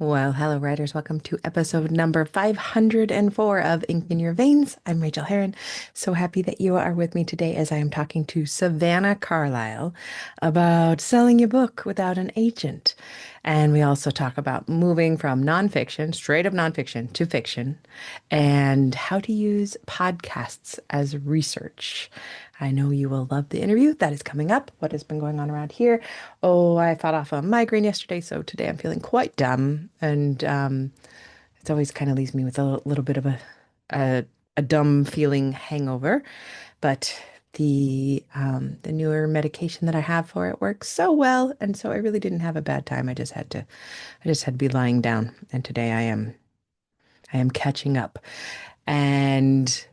Well, hello, writers. Welcome to episode number 504 of Ink in Your Veins. I'm Rachel Herron. So happy that you are with me today as I am talking to Savannah Carlisle about selling your book without an agent. And we also talk about moving from nonfiction, straight up nonfiction, to fiction, and how to use podcasts as research. I know you will love the interview that is coming up. What has been going on around here? Oh, I fought off a migraine yesterday, so today I'm feeling quite dumb, and it always kind of leaves me with a little bit of a a dumb feeling hangover. But the newer medication that I have for it works so well, and so I really didn't have a bad time. I just had to be lying down, and today I am catching up. And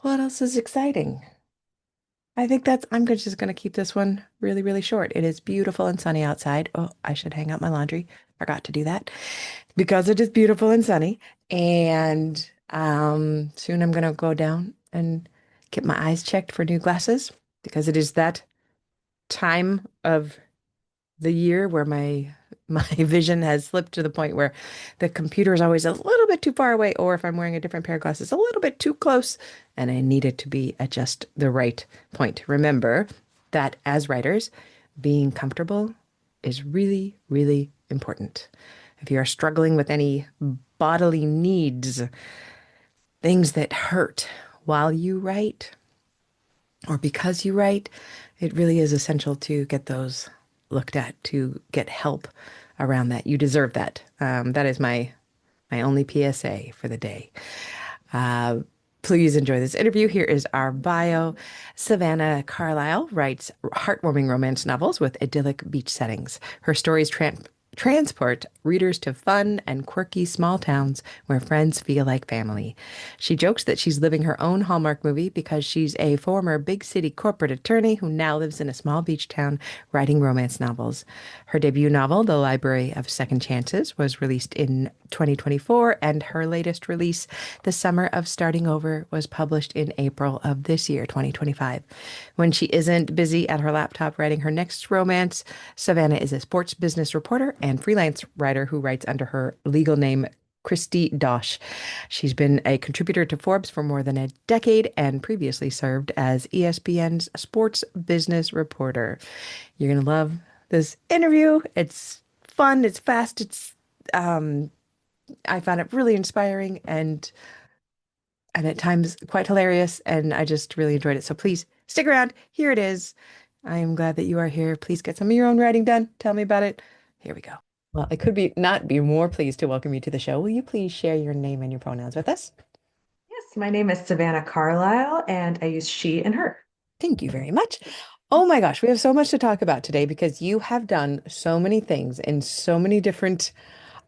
what else is exciting? I think just going to keep this one really, really short. It is beautiful and sunny outside. Oh, I should hang out my laundry. Forgot to do that because it is beautiful and sunny. And soon I'm going to go down and get my eyes checked for new glasses because it is that time of the year where my vision has slipped to the point where the computer is always a little bit too far away, or if I'm wearing a different pair of glasses, a little bit too close, and I need it to be at just the right point. Remember that as writers, being comfortable is really, really important. If you are struggling with any bodily needs, things that hurt while you write or because you write, it really is essential to get those looked at, to get help around that. You deserve that. That is my only PSA for the day. Uh, Please enjoy this interview. Here is our bio. Savannah Carlisle writes heartwarming romance novels with idyllic beach settings. Her stories transport readers to fun and quirky small towns where friends feel like family. She jokes that she's living her own Hallmark movie because she's a former big city corporate attorney who now lives in a small beach town writing romance novels. Her debut novel, The Library of Second Chances, was released in 2024, and her latest release, The Summer of Starting Over, was published in April of this year, 2025. When she isn't busy at her laptop writing her next romance, Savannah is a sports business reporter and freelance writer who writes under her legal name, Kristi Dosh. She's been a contributor to Forbes for more than a decade and previously served as ESPN's sports business reporter. You're going to love this interview. It's fun, it's fast, um I found it really inspiring and at times quite hilarious, and I just really enjoyed it. So please stick around. Here it is. I am glad that you are here. Please get some of your own writing done. Tell me about it. Here we go. Well, I could be not be more pleased to welcome you to the show. Will you please share your name and your pronouns with us? Yes, my name is Savannah Carlisle, and I use she and her. Thank you very much. Oh my gosh, we have so much to talk about today because you have done so many things in so many different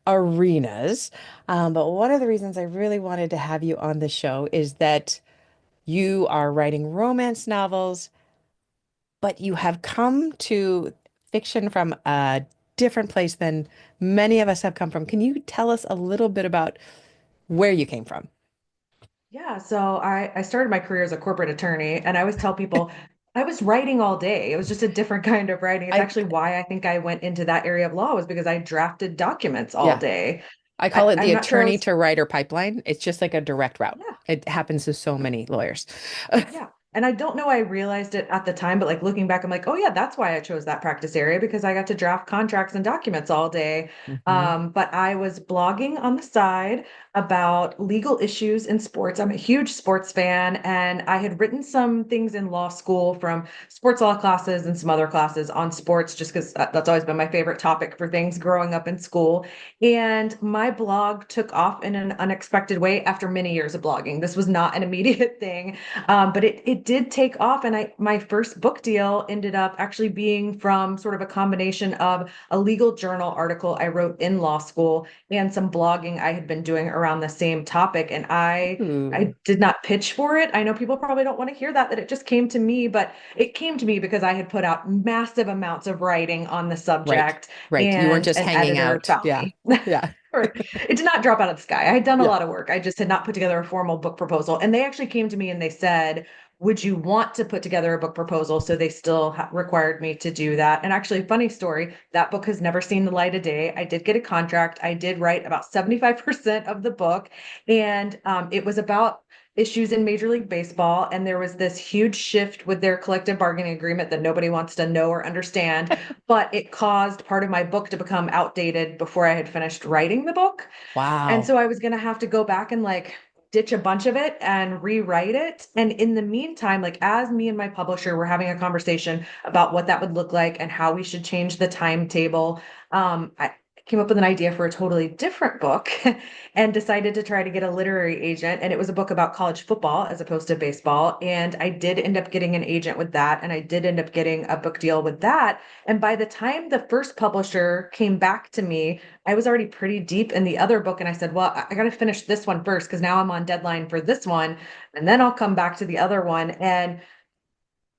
arenas. But one of the reasons I really wanted to have you on the show is that you are writing romance novels, but you have come to fiction from a different place than many of us have come from. Can you tell us a little bit about where you came from? Yeah, so I started my career as a corporate attorney, and I always tell people I was writing all day. It was just a different kind of writing. It's I, actually why I think I went into that area of law was because I drafted documents all yeah, day. I call it the I'm not sure I attorney was, to writer pipeline. It's just like a direct route. yeah. It happens to so many lawyers. Yeah. And I don't know I realized it at the time, but like looking back, I'm like, oh yeah, that's why I chose that practice area because I got to draft contracts and documents all day. Mhm. But I was blogging on the side about legal issues in sports. I'm a huge sports fan, and I had written some things in law school from sports law classes and some other classes on sports, just because that's always been my favorite topic for things growing up in school. And my blog took off in an unexpected way after many years of blogging. This was not an immediate thing. But it did take off, and I my first book deal ended up actually being from sort of a combination of a legal journal article I wrote in law school and some blogging I had been doing around the same topic. And Ooh, I did not pitch for it. I know people probably don't want to hear that it just came to me, but it came to me because I had put out massive amounts of writing on the right, subject, right. You weren't and just an hanging editor out. found Yeah, me. yeah, Right. It did not drop out of the sky. I had done a yeah. lot of work. I just had not put together a formal book proposal. And they actually came to me and they said, would you want to put together a book proposal? So they still required me to do that. And actually, funny story, that book has never seen the light of day. I did get a contract. I did write about 75% of the book, and it was about issues in Major League Baseball. And there was this huge shift with their collective bargaining agreement that nobody wants to know or understand. But it caused part of my book to become outdated before I had finished writing the book. And Wow. so I was going to have to go back and like ditch a bunch of it and rewrite it. And in the meantime, like as me and my publisher were having a conversation about what that would look like and how we should change the timetable, I came up with an idea for a totally different book and decided to try to get a literary agent. And it was a book about college football as opposed to baseball. And I did end up getting an agent with that. And I did end up getting a book deal with that. And by the time the first publisher came back to me, I was already pretty deep in the other book. And I said, well, I got to finish this one first because now I'm on deadline for this one. And then I'll come back to the other one. And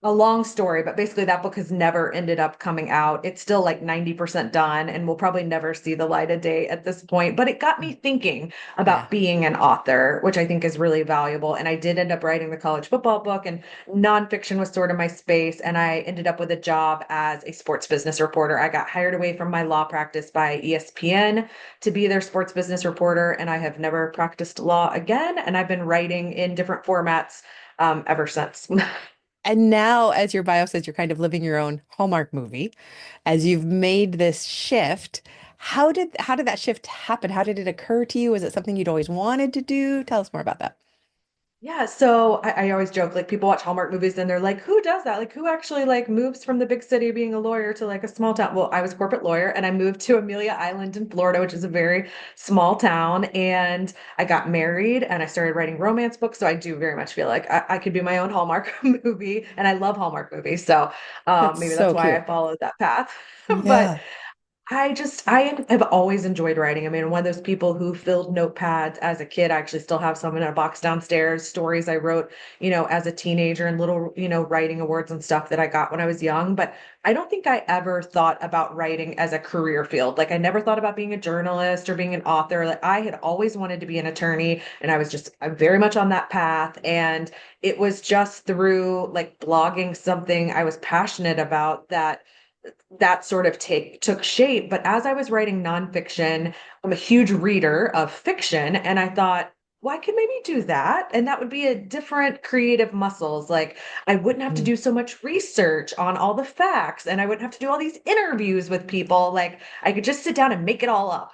a long story, but basically that book has never ended up coming out. It's still like 90% done and will probably never see the light of day at this point. But it got me thinking Yeah. about being an author, which I think is really valuable. And I did end up writing the college football book, and nonfiction was sort of my space. And I ended up with a job as a sports business reporter. I got hired away from my law practice by ESPN to be their sports business reporter. And I have never practiced law again. And I've been writing in different formats ever since. And now, as your bio says, you're kind of living your own Hallmark movie. As you've made this shift, how did that shift happen? How did it occur to you? Is it something you'd always wanted to do? Tell us more about that. Yeah, so I always joke, like people watch Hallmark movies and they're like, who does that? Like who actually like moves from the big city being a lawyer to like a small town? Well, I was a corporate lawyer and I moved to Amelia Island in Florida, which is a very small town. And I got married and I started writing romance books. So I do very much feel like I could be my own Hallmark movie. And I love Hallmark movies. So That's maybe that's so why I cute. followed that path. But Yeah. I have always enjoyed writing. I mean, one of those people who filled notepads as a kid. I actually still have some in a box downstairs, stories I wrote, as a teenager and little, writing awards and stuff that I got when I was young. But I don't think I ever thought about writing as a career field. Like I never thought about being a journalist or being an author. Like I had always wanted to be an attorney and I'm very much on that path. And it was just through like blogging something I was passionate about that sort of took shape. But as I was writing nonfiction, I'm a huge reader of fiction, and I thought, well, I could maybe do that. And that would be a different creative muscles. Like I wouldn't have to Mm. do so much research on all the facts, and I wouldn't have to do all these interviews with people. Like I could just sit down and make it all up.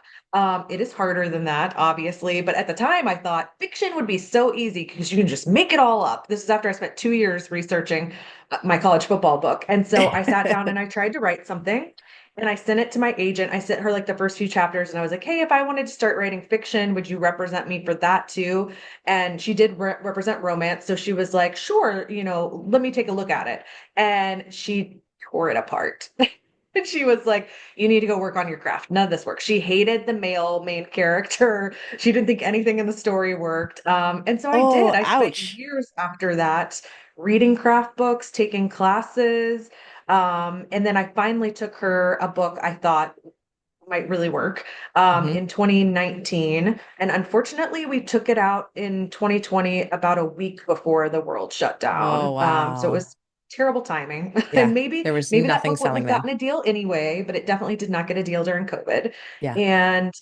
It is harder than that, obviously, but at the time I thought fiction would be so easy because you can just make it all up. This is after I spent 2 years researching my college football book. And so I sat down and I tried to write something and I sent it to my agent. I sent her like the first few chapters and I was like, hey, if I wanted to start writing fiction, would you represent me for that too? And she did represent romance. So she was like, sure, let me take a look at it. And she tore it apart. And she was like, you need to go work on your craft. None of this works. She hated the male main character. She didn't think anything in the story worked. And so I did. Oh, I spent ouch. years after that reading craft books, taking classes. And then I finally took her a book I thought might really work Hmm. in 2019. And unfortunately, we took it out in 2020, about a week before the world shut Oh, down. So it wow. was terrible timing. And Yeah. maybe There was maybe that nothing book wouldn't selling have then. gotten a deal anyway, but it definitely did not get a deal during COVID. Yeah. And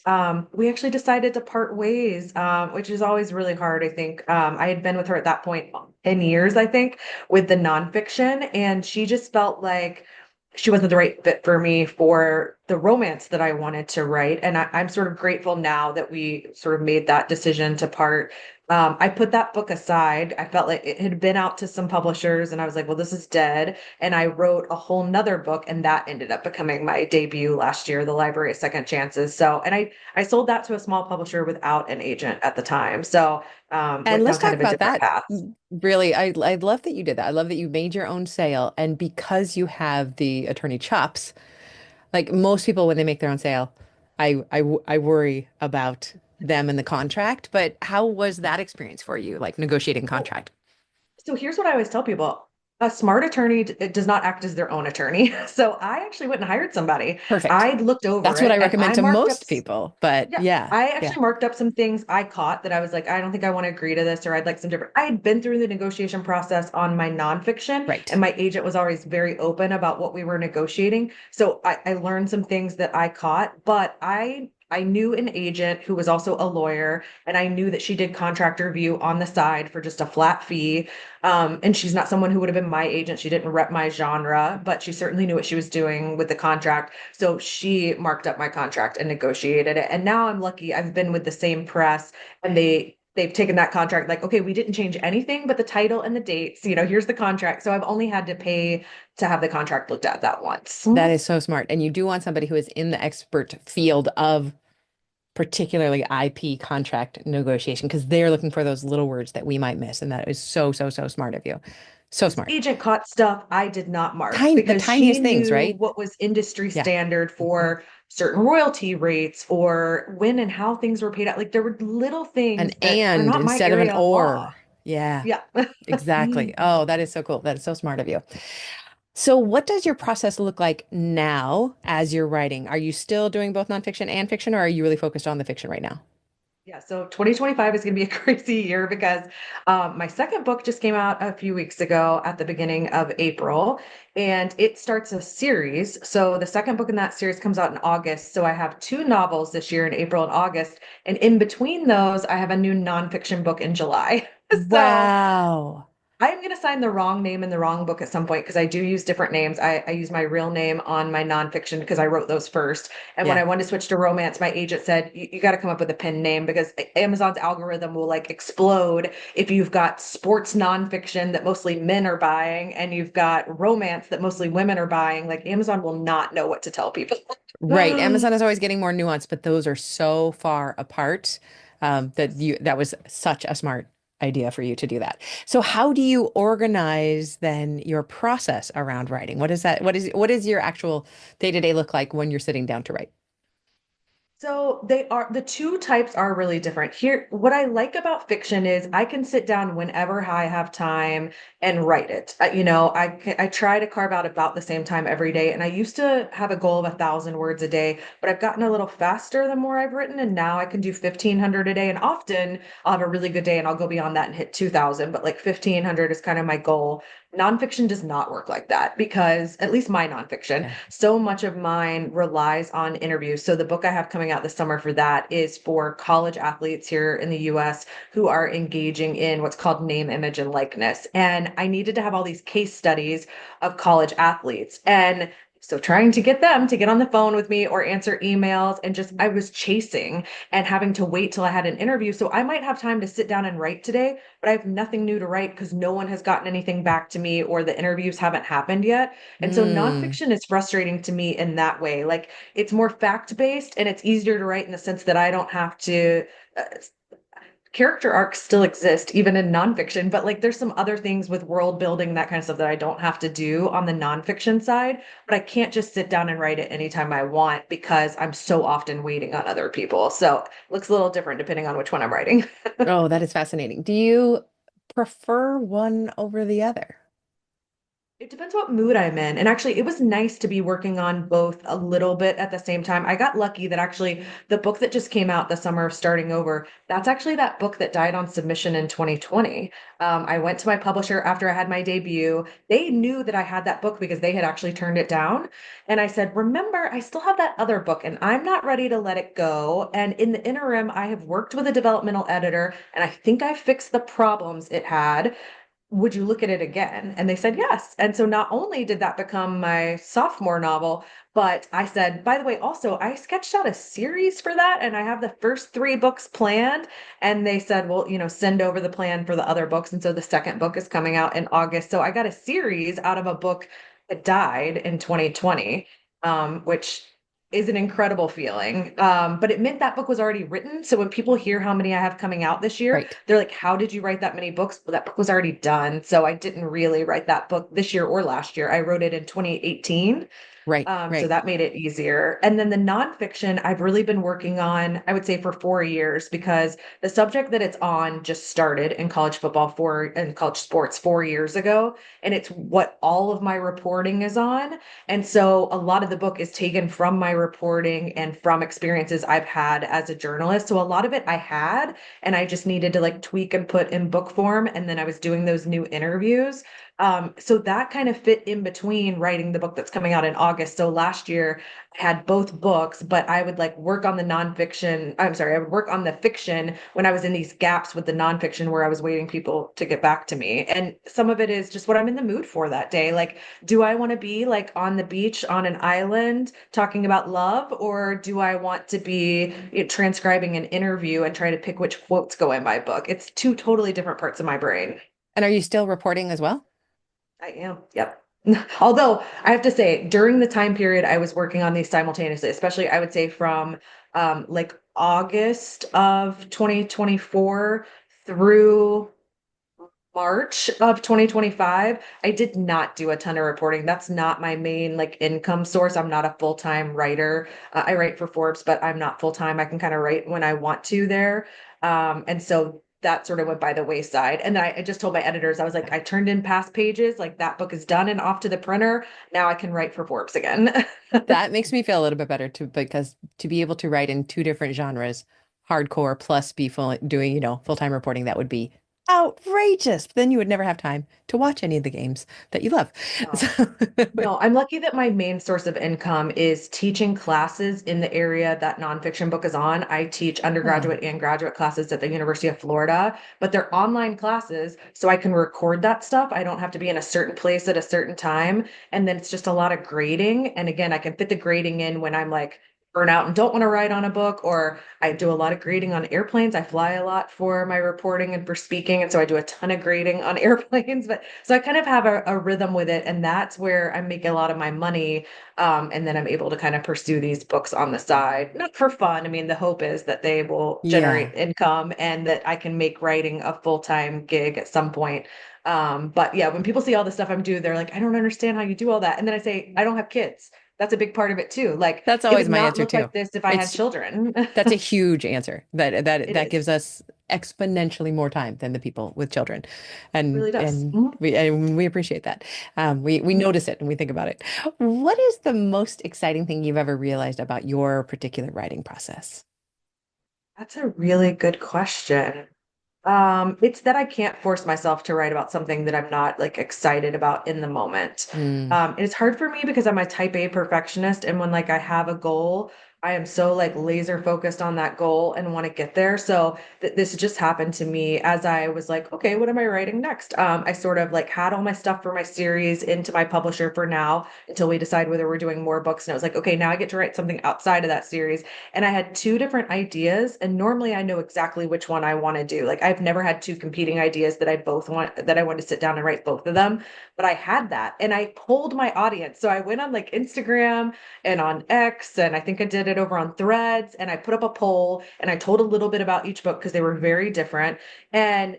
we actually decided to part ways, which is always really hard, I think. I had been with her at that point 10 years, I think, with the nonfiction, and she just felt like she wasn't the right fit for me for the romance that I wanted to write. And I'm sort of grateful now that we sort of made that decision to part. I put that book aside. I felt like it had been out to some publishers, and I was like, well, this is dead. And I wrote a whole nother book, and that ended up becoming my debut last year, The Library of Second Chances. So, and I sold that to a small publisher without an agent at the time. So, And went let's down kind talk of a about different that. path. Really, I love that you did that. I love that you made your own sale. And because you have the attorney chops, like most people when they make their own sale, I worry about them and the contract. But how was that experience for you, like negotiating contract? So here's what I always tell people. A smart attorney does not act as their own attorney. So I actually went and hired somebody. Perfect. I looked over That's what I it and recommend I to marked up. most people. But Yeah, yeah, I yeah, actually marked up some things I caught that I was like, I don't think I want to agree to this, or I'd like some different. I had been through the negotiation process on my nonfiction, right. and my agent was always very open about what we were negotiating. So I learned some things that I caught, but I knew an agent who was also a lawyer, and I knew that she did contract review on the side for just a flat fee. And she's not someone who would have been my agent. She didn't rep my genre, but she certainly knew what she was doing with the contract. So she marked up my contract and negotiated it. And now I'm lucky. I've been with the same press, and they've taken that contract like, okay, we didn't change anything but the title and the dates. Here's the contract. So I've only had to pay to have the contract looked at that once. That is so smart. And you do want somebody who is in the expert field of particularly IP contract negotiation because they're looking for those little words that we might miss. And that is so, so, so smart of you. So This smart. agent caught stuff I did not mark The because she tiniest things, knew right? what was industry Yeah. standard Mhm. for certain royalty rates or when and how things were paid out. Like there were little An things that are and not my instead of an area of law. or. Yeah, Yeah. exactly. Oh, that is so cool. That is so smart of you. So, what does your process look like now as you're writing? Are you still doing both nonfiction and fiction, or are you really focused on the fiction right now? Yeah, so 2025 is going to be a crazy year because my second book just came out a few weeks ago at the beginning of April, and it starts a series. So the second book in that series comes out in August. So I have two novels this year in April and August, and in between those, I have a new nonfiction book in July. So Wow. I'm going to sign the wrong name in the wrong book at some point because I do use different names. I use my real name on my nonfiction because I wrote those first. And when Yeah. I wanted to switch to romance, my agent said, you got to come up with a pen name because Amazon's algorithm will like explode if you've got sports nonfiction that mostly men are buying and you've got romance that mostly women are buying. Like Amazon will not know what to tell people. Right. Amazon is always getting more nuanced, but those are so far apart that was such a smart idea for you to do that. So how do you organize then your process around writing? What is that? What is your actual day-to-day look like when you're sitting down to write? So the two types are really different. Here, what I like about fiction is I can sit down whenever I have time and write it. I try to carve out about the same time every day. And I used to have a goal of 1,000 words a day, but I've gotten a little faster the more I've written. And now I can do 1,500 a day. And often I'll have a really good day and I'll go beyond that and hit 2,000, but like 1,500 is kind of my goal. Nonfiction does not work like that because at least my nonfiction, Yeah. so much of mine relies on interviews. So the book I have coming out this summer for that is for college athletes here in the US who are engaging in what's called name, image, and likeness. And I needed to have all these case studies of college athletes. And so trying to get them to get on the phone with me or answer emails and just I was chasing and having to wait till I had an interview. So I might have time to sit down and write today, but I have nothing new to write because no one has gotten anything back to me or the interviews haven't happened yet. And so Mm. nonfiction is frustrating to me in that way. Like it's more fact based and it's easier to write in the sense that I don't have to. Character arcs still exist even in nonfiction, but like there's some other things with world building, that kind of stuff that I don't have to do on the nonfiction side, but I can't just sit down and write it anytime I want because I'm so often waiting on other people. So it looks a little different depending on which one I'm writing. Oh, that is fascinating. Do you prefer one over the other? It depends what mood I'm in. And actually, it was nice to be working on both a little bit at the same time. I got lucky that actually the book that just came out the summer of starting over, that's actually that book that died on submission in 2020. I went to my publisher after I had my debut. They knew that I had that book because they had actually turned it down. And I said, remember, I still have that other book and I'm not ready to let it go. And in the interim, I have worked with a developmental editor and I think I fixed the problems it had. Would you look at it again? And they said yes. And so not only did that become my sophomore novel, but I said, by the way, also, I sketched out a series for that and I have the first three books planned. And they said, well, send over the plan for the other books. And so the second book is coming out in August. So I got a series out of a book that died in 2020, which is an incredible feeling. But it meant that book was already written. So when people hear how many I have coming out this year, Right. they're like, how did you write that many books? Well, that book was already done. So I didn't really write that book this year or last year. I wrote it in 2018. Right, So right. that made it easier. And then the nonfiction, I've really been working on, I would say for 4 years, because the subject that it's on just started in college football and college sports 4 years ago. And it's what all of my reporting is on. And so a lot of the book is taken from my reporting and from experiences I've had as a journalist. So a lot of it I had, and I just needed to like tweak and put in book form. And then I was doing those new interviews. So that kind of fit in between writing the book that's coming out in August. So last year I had both books, but I would like work on the nonfiction. I'm sorry, I would work on the fiction when I was in these gaps with the nonfiction where I was waiting people to get back to me. And some of it is just what I'm in the mood for that day. Like, do I want to be like on the beach on an island talking about love, or do I want to be, transcribing an interview and try to pick which quotes go in my book? It's two totally different parts of my brain. And are you still reporting as well? I am. Yep. Although I have to say, during the time period I was working on these simultaneously, especially I would say from like August of 2024 through March of 2025, I did not do a ton of reporting. That's not my main like income source. I'm not a full-time writer. I write for Forbes, but I'm not full-time. I can kind of write when I want to there. And so that sort of went by the wayside. And then I just told my editors, I was like, I turned in past pages, like that book is done and off to the printer. Now I can write for Forbes again. That makes me feel a little bit better too, because to be able to write in two different genres, hardcore plus be full doing, full-time reporting, that would be outrageous. Then you would never have time to watch any of the games that you love. No. So, No, I'm lucky that my main source of income is teaching classes in the area that nonfiction book is on. I teach oh, undergraduate and graduate classes at the University of Florida, but they're online classes, so I can record that stuff. I don't have to be in a certain place at a certain time. And then it's just a lot of grading. And again, I can fit the grading in when I'm like burn out and don't want to write on a book, or I do a lot of grading on airplanes. I fly a lot for my reporting and for speaking. And so I do a ton of grading on airplanes. But so I kind of have a rhythm with it. And that's where I'm making a lot of my money. And then I'm able to kind of pursue these books on the side, not for fun. I mean, the hope is that they will yeah. generate income and that I can make writing a full-time gig at some point. But yeah, when people see all the stuff I'm doing, they're like, I don't understand how you do all that. And then I say, I don't have kids. That's a big part of it too. Like That's it always would my not answer look too. like this if I had It's children. That's a huge answer. That It that is. gives us exponentially more time than the people with children, It really does. Mhm. and we appreciate that. We notice it and we think about it. What is the most exciting thing you've ever realized about your particular writing process? That's a really good question. It's that I can't force myself to write about something that I'm not like excited about in the moment. Mm, And it's hard for me because I'm a type A perfectionist, and when like I have a goal, I am so like laser focused on that goal and want to get there. So this just happened to me as I was like, okay, what am I writing next? I sort of like had all my stuff for my series into my publisher for now until we decide whether we're doing more books. And I was like, okay, now I get to write something outside of that series. And I had two different ideas, and normally I know exactly which one I want to do. Like I've never had two competing ideas that I want to sit down and write both of them, but I had that, and I polled my audience. So I went on like Instagram and on X, and I think I did it over on Threads, and I put up a poll and I told a little bit about each book because they were very different, and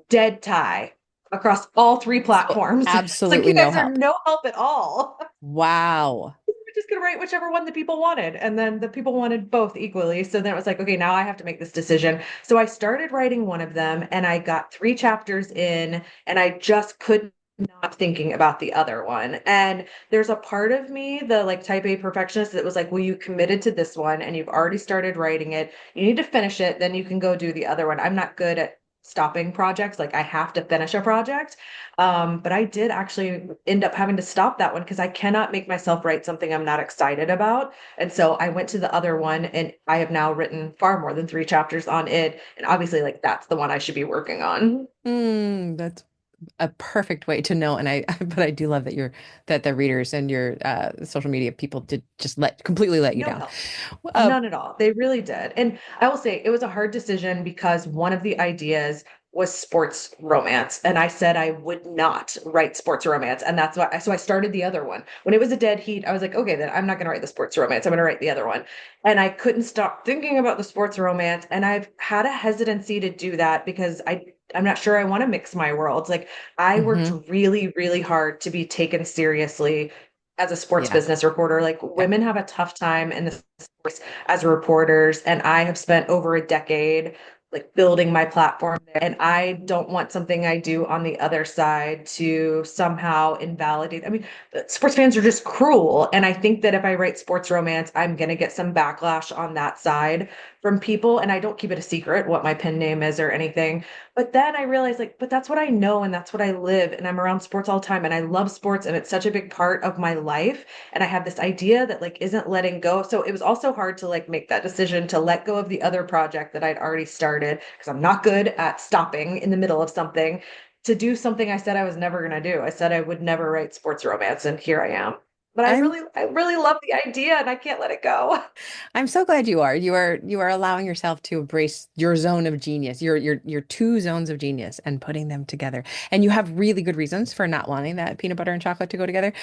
dead tie across all three so platforms. It's like absolutely you no guys are help. no help at all. Wow. We're just gonna write whichever one the people wanted. And then the people wanted both equally. So then it was like, okay, now I have to make this decision. So I started writing one of them and I got 3 chapters in and I just could not thinking about the other one. And there's a part of me, the like type A perfectionist, that was like, well, you committed to this one and you've already started writing it. You need to finish it, then you can go do the other one. I'm not good at stopping projects. Like I have to finish a project. But I did actually end up having to stop that one because I cannot make myself write something I'm not excited about. And so I went to the other one and I have now written far more than 3 chapters on it. And obviously, like that's the one I should be working on. That's a perfect way to know. And but I do love that that the readers and your social media people did just completely let you No down. help. Uh, None at all. They really did. And I will say it was a hard decision because one of the ideas was sports romance. And I said I would not write sports romance. And that's why, so I started the other one. When it was a dead heat, I was like, okay, then I'm not going to write the sports romance. I'm going to write the other one. And I couldn't stop thinking about the sports romance. And I've had a hesitancy to do that because I'm not sure I want to mix my worlds. Like I worked mhm. really, really hard to be taken seriously as a sports Yeah. business reporter. Like Yeah. women have a tough time in the space as reporters, and I have spent over a decade like building my platform there. And I don't want something I do on the other side to somehow invalidate. I mean, sports fans are just cruel. And I think that if I write sports romance, I'm going to get some backlash on that side from people. And I don't keep it a secret what my pen name is or anything. But then I realized, like, but that's what I know and that's what I live. And I'm around sports all the time and I love sports and it's such a big part of my life. And I have this idea that like isn't letting go. So it was also hard to like make that decision to let go of the other project that I'd already started because I'm not good at stopping in the middle of something to do something I said I was never going to do. I said I would never write sports romance and here I am. But I'm I really love the idea and I can't let it go. I'm so glad you are. You are allowing yourself to embrace your zone of genius, your two zones of genius and putting them together. And you have really good reasons for not wanting that peanut butter and chocolate to go together.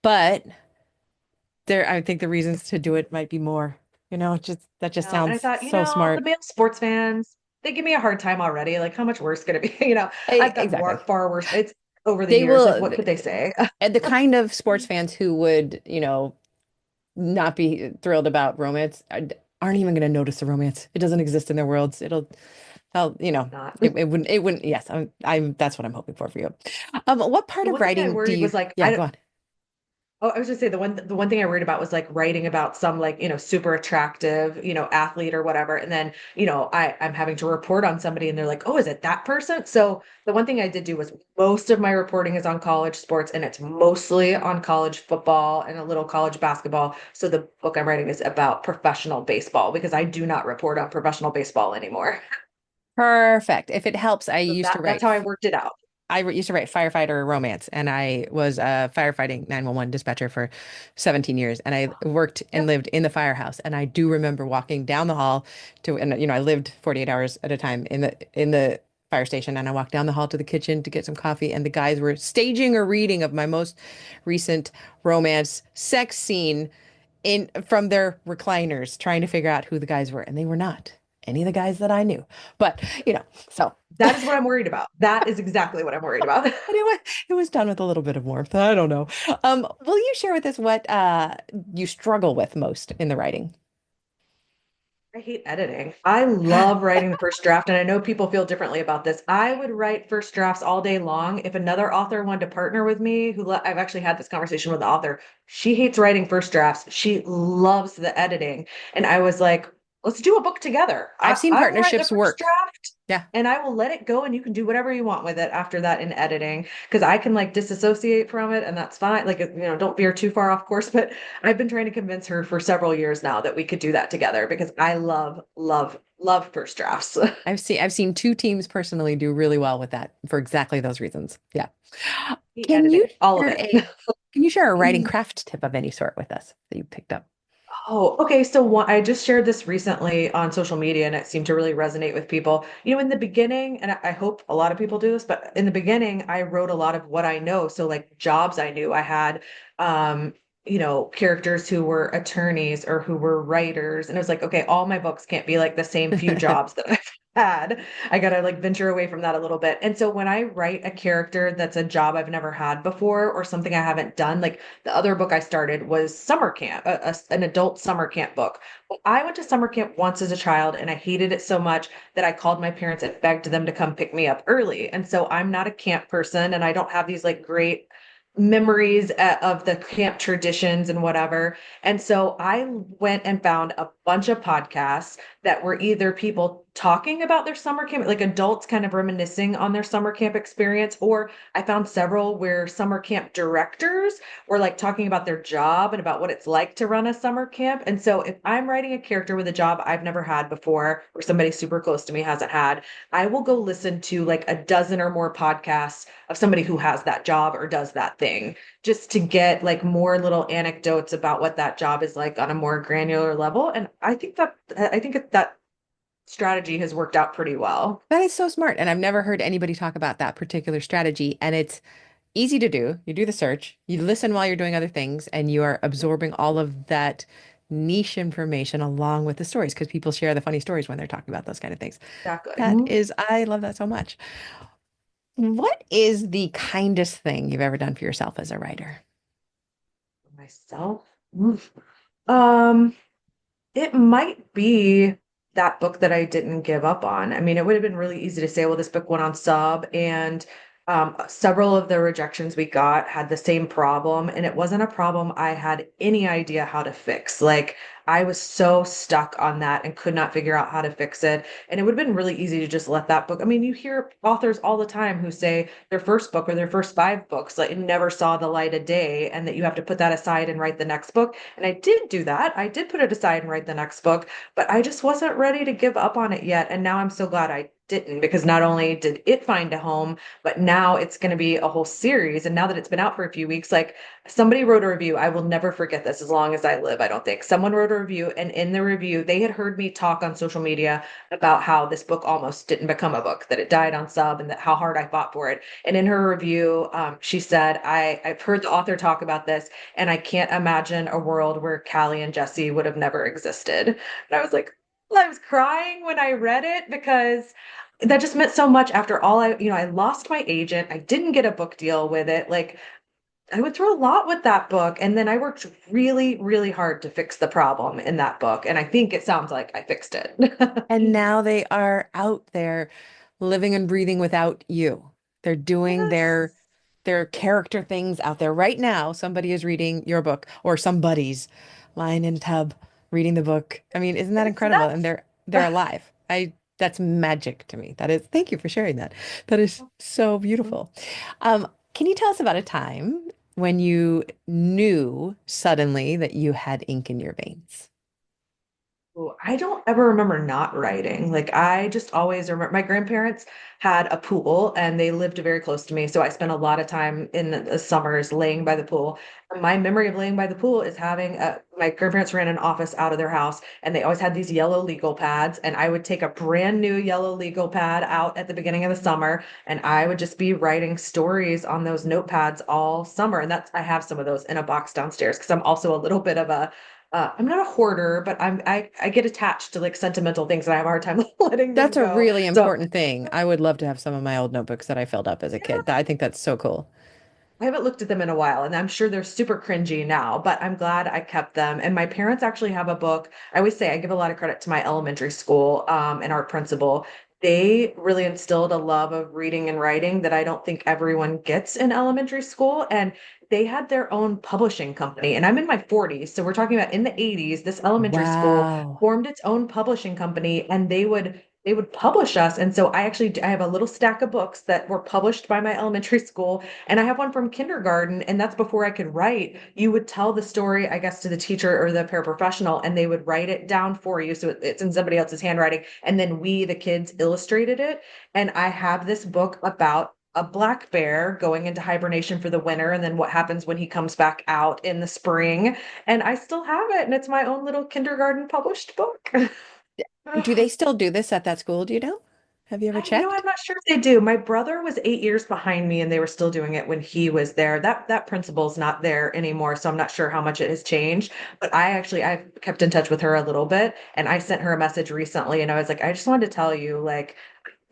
But there, I think the reasons to do it might be more. Just that just And I sounds thought, so the smart. male sports fans, they give me a hard time already. Like, how much worse could it be? I've got Exactly. far worse. It's over the They years. Like, will, what could they say? and the kind of sports fans who would, not be thrilled about romance aren't even going to notice the romance. It doesn't exist in their worlds. I'll, Not. it wouldn't, yes, that's what I'm hoping for you. What part The of one thing I writing do worried you, was like, yeah, go on. oh, I was just say the one thing I worried about was like writing about some like, super attractive, athlete or whatever. And then, I'm having to report on somebody and they're like, oh, is it that person? So the one thing I did do was most of my reporting is on college sports and it's mostly on college football and a little college basketball. So the book I'm writing is about professional baseball because I do not report on professional baseball anymore. Perfect. If it helps, So that's how I worked it out. used to write firefighter romance, and I was a firefighting 911 dispatcher for 17 years, and I worked and Yep. lived in the firehouse. And I do remember walking down the hall and I lived 48 hours at a time in the fire station, and I walked down the hall to the kitchen to get some coffee, and the guys were staging a reading of my most recent romance sex scene in from their recliners, trying to figure out who the guys were, and they were not any of the guys that I knew. But so. That is what I'm worried about. That is exactly what I'm worried about. But it was done with a little bit of warmth. I don't know. Will you share with us what you struggle with most in the writing? I hate editing. I love writing the first draft, and I know people feel differently about this. I would write first drafts all day long. If another author wanted to partner with me, I've actually had this conversation with the author. She hates writing first drafts. She loves the editing. And I was like, let's do a book together. I've seen I will write the partnerships first work. draft Yeah. and I will let it go, and you can do whatever you want with it after that in editing because I can like disassociate from it, and that's fine. Like, don't veer too far off course, but I've been trying to convince her for several years now that we could do that together because I love, love, love first drafts. I've seen two teams personally do really well with that for exactly those reasons. Yeah. The Can you editing, all of share it. a can you share a writing craft tip of any sort with us that you picked up? Oh, okay. So I just shared this recently on social media and it seemed to really resonate with people. In the beginning, and I hope a lot of people do this, but in the beginning, I wrote a lot of what I know. So like jobs I knew. I had characters who were attorneys or who were writers. And it was like, okay, all my books can't be like the same few jobs that I've had. I gotta like venture away from that a little bit. And so when I write a character that's a job I've never had before or something I haven't done, like the other book I started was summer camp, an adult summer camp book. Well, I went to summer camp once as a child and I hated it so much that I called my parents and begged them to come pick me up early. And so I'm not a camp person and I don't have these like great memories of the camp traditions and whatever. And so I went and found a bunch of podcasts that were either people talking about their summer camp, like adults kind of reminiscing on their summer camp experience, or I found several where summer camp directors were like talking about their job and about what it's like to run a summer camp. And so if I'm writing a character with a job I've never had before, or somebody super close to me hasn't had, I will go listen to like a dozen or more podcasts of somebody who has that job or does that thing just to get like more little anecdotes about what that job is like on a more granular level. And I think that strategy has worked out pretty well. That is so smart. And I've never heard anybody talk about that particular strategy. And it's easy to do. You do the search, you listen while you're doing other things, and you are Yep, absorbing all of that niche information along with the stories because people share the funny stories when they're talking about those kind of things. exactly. I love that so much. What is the kindest thing you've ever done for yourself as a writer? Myself. Oof. Um, it might be that book that I didn't give up on. I mean, it would have been really easy to say, well, this book went on sub, and several of the rejections we got had the same problem, and it wasn't a problem I had any idea how to fix. Like, I was so stuck on that and could not figure out how to fix it. And it would have been really easy to just let that book. I mean, you hear authors all the time who say their first book or their first five books like never saw the light of day, and that you have to put that aside and write the next book. And I did do that. I did put it aside and write the next book, but I just wasn't ready to give up on it yet. And now I'm so glad I didn't, because not only did it find a home, but now it's going to be a whole series. And now that it's been out for a few weeks, like somebody wrote a review. I will never forget this as long as I live, I don't think. Someone wrote a review, and in the review, they had heard me talk on social media about how this book almost didn't become a book, that it died on sub, and that how hard I fought for it. And in her review, she said, I've heard the author talk about this, and I can't imagine a world where Callie and Jesse would have never existed. And I was like, I was crying when I read it, because that just meant so much. After all, I lost my agent. I didn't get a book deal with it. Like, I went through a lot with that book. And then I worked really, really hard to fix the problem in that book. And I think it sounds like I fixed it. And now they are out there living and breathing without you. They're doing their Yes. their character things out there right now. Somebody is reading your book, or somebody's lying in a tub reading the book. I mean, isn't that It's incredible? And nuts. they're alive. I That's magic to me. That is, thank you for sharing that. That is so beautiful. Can you tell us about a time when you knew suddenly that you had ink in your veins? Ooh, I don't ever remember not writing. Like, I just always remember my grandparents had a pool and they lived very close to me. So I spent a lot of time in the summers laying by the pool. And my memory of laying by the pool is having my grandparents ran an office out of their house, and they always had these yellow legal pads. And I would take a brand new yellow legal pad out at the beginning of the summer, and I would just be writing stories on those notepads all summer. And I have some of those in a box downstairs, because I'm also a little bit of a I'm not a hoarder, but I get attached to like sentimental things, and I have a hard time letting them That's a go. really So important thing. I would love to have some of my old notebooks that I filled up as a yeah, kid. I think that's so cool. I haven't looked at them in a while, and I'm sure they're super cringy now, but I'm glad I kept them. And my parents actually have a book. I always say I give a lot of credit to my elementary school and our principal. They really instilled a love of reading and writing that I don't think everyone gets in elementary school. And they had their own publishing company. And I'm in my 40s. So we're talking about in the 80s, this elementary school Wow. formed its own publishing company, and they would publish us. And so I have a little stack of books that were published by my elementary school, and I have one from kindergarten, and that's before I could write. You would tell the story, I guess, to the teacher or the paraprofessional, and they would write it down for you. So it's in somebody else's handwriting. And then we, the kids, illustrated it. And I have this book about a black bear going into hibernation for the winter, and then what happens when he comes back out in the spring. And I still have it, and it's my own little kindergarten published book. Do they still do this at that school? Do you know? Have you ever I'm checked? not sure if they do. My brother was 8 years behind me, and they were still doing it when he was there. That principal's not there anymore, so I'm not sure how much it has changed. But I've kept in touch with her a little bit, and I sent her a message recently, and I was like, I just wanted to tell you, like,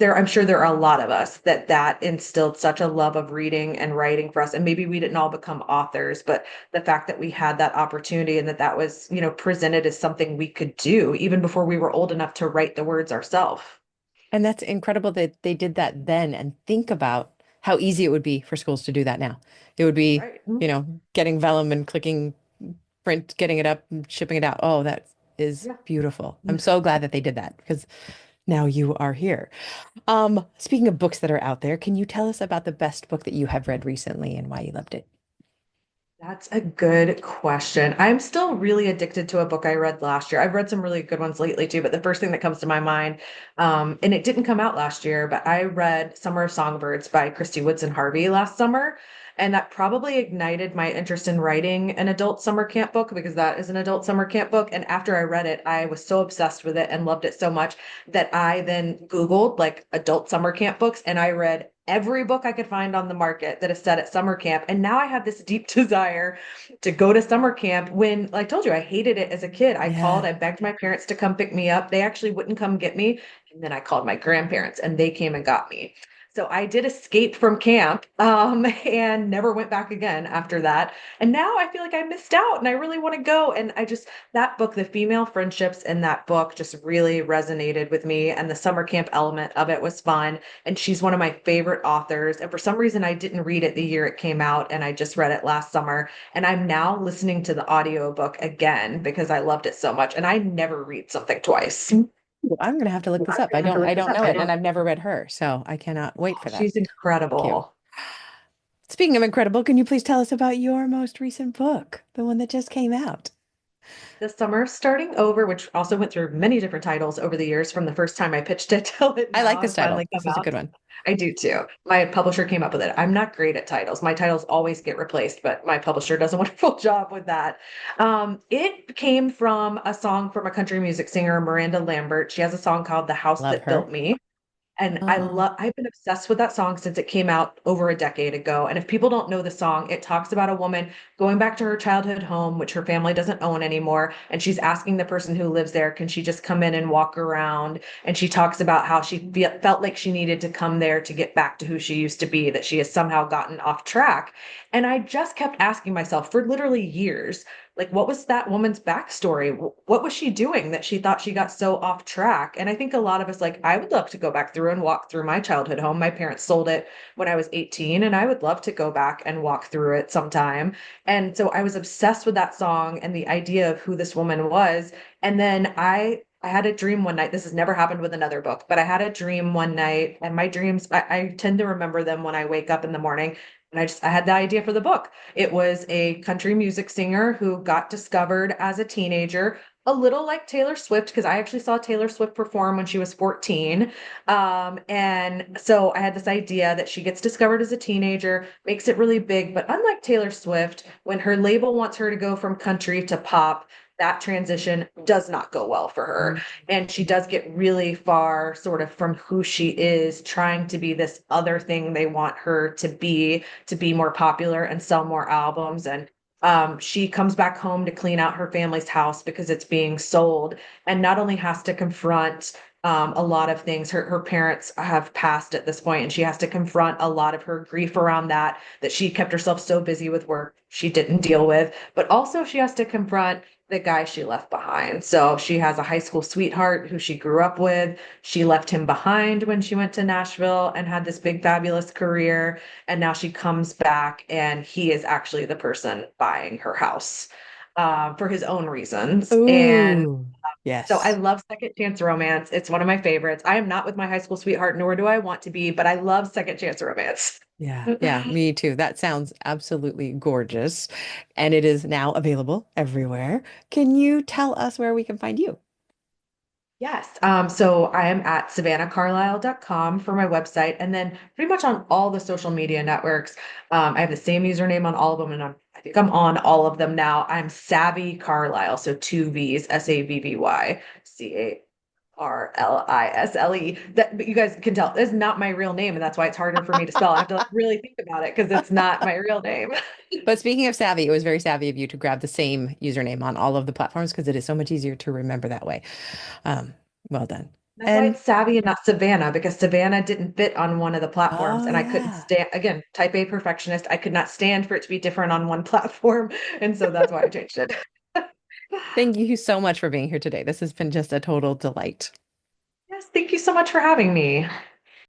I'm sure there are a lot of us that instilled such a love of reading and writing for us. And maybe we didn't all become authors, but the fact that we had that opportunity, and that was, presented as something we could do even before we were old enough to write the words ourselves. And that's incredible that they did that then. And think about how easy it would be for schools to do that now. It would be, Right. getting vellum and clicking print, getting it up and shipping it out. Oh, that is Yeah. beautiful. I'm so glad that they did that, because now you are here. Speaking of books that are out there, can you tell us about the best book that you have read recently and why you loved it? That's a good question. I'm still really addicted to a book I read last year. I've read some really good ones lately too, but the first thing that comes to my mind, and it didn't come out last year, but I read Summer of Songbirds by Christy Woodson Harvey last summer. And that probably ignited my interest in writing an adult summer camp book, because that is an adult summer camp book. And after I read it, I was so obsessed with it and loved it so much that I then Googled like adult summer camp books, and I read every book I could find on the market that is set at summer camp. And now I have this deep desire to go to summer camp. When, like I told you, I hated it as a kid. Yeah. I begged my parents to come pick me up. They actually wouldn't come get me. And then I called my grandparents, and they came and got me. So I did escape from camp and never went back again after that. And now I feel like I missed out and I really want to go. And that book, the female friendships in that book just really resonated with me. And the summer camp element of it was fun. And she's one of my favorite authors. And for some reason, I didn't read it the year it came out, and I just read it last summer. And I'm now listening to the audiobook again because I loved it so much. And I never read something twice. Ooh, I'm gonna have to look this up. I don't know it, and I've never read her, so I cannot wait for that. She's Thank you. incredible. Speaking of incredible, can you please tell us about your most recent book, the one that just came out? The Summer Starting Over, which also went through many different titles over the years from the first time I pitched it till it I like now this has title. finally This come is a out. good one. I do too. My publisher came up with it. I'm not great at titles. My titles always get replaced, but my publisher does a wonderful job with that. It came from a song from a country music singer, Miranda Lambert. She has a song called The House Love That Built her. Me. And Oh, I've been obsessed with that song since it came out over a decade ago. And if people don't know the song, it talks about a woman going back to her childhood home, which her family doesn't own anymore. And she's asking the person who lives there, can she just come in and walk around? And she talks about how felt like she needed to come there to get back to who she used to be, that she has somehow gotten off track. And I just kept asking myself for literally years, like, what was that woman's backstory? What was she doing that she thought she got so off track? And I think a lot of us, like, I would love to go back through and walk through my childhood home. My parents sold it when I was 18, and I would love to go back and walk through it sometime. And so I was obsessed with that song and the idea of who this woman was. And then I had a dream one night. This has never happened with another book, but I had a dream one night, and my dreams, I tend to remember them when I wake up in the morning. And I had the idea for the book. It was a country music singer who got discovered as a teenager, a little like Taylor Swift, because I actually saw Taylor Swift perform when she was 14. And so I had this idea that she gets discovered as a teenager, makes it really big. But unlike Taylor Swift, when her label wants her to go from country to pop, that transition does not go well for her. mm, And she does get really far sort of from who she is, trying to be this other thing they want her to be more popular and sell more albums. And she comes back home to clean out her family's house because it's being sold, and not only has to confront a lot of things. Her parents have passed at this point, and she has to confront a lot of her grief around that she kept herself so busy with work she didn't deal with. But also she has to confront the guy she left behind. So she has a high school sweetheart who she grew up with. She left him behind when she went to Nashville and had this big, fabulous career. And now she comes back, and he is actually the person buying her house for his own reasons. And ooh, so I yes. love second chance romance. It's one of my favorites. I am not with my high school sweetheart, nor do I want to be, but I love second chance romance. Yeah, yeah, me too. That sounds absolutely gorgeous. And it is now available everywhere. Can you tell us where we can find you? Yes. So I am at savannahcarlisle.com for my website, and then pretty much on all the social media networks. I have the same username on all of them, and I think I'm on all of them now. I'm Savvy Carlisle, so two V's, Savvy, Carlisle. That, but you guys can tell that's not my real name, and that's why it's harder for me to spell. I have to like really think about it because it's not my real name. But speaking of savvy, it was very savvy of you to grab the same username on all of the platforms because it is so much easier to remember that way. Um, well done. That's why And it's Savvy and not Savannah, because Savannah didn't fit on one of the platforms. oh And I couldn't yeah. stand, again, type A perfectionist. I could not stand for it to be different on one platform. And so that's why I changed it. Thank you so much for being here today. This has been just a total delight. Yes, thank you so much for having me.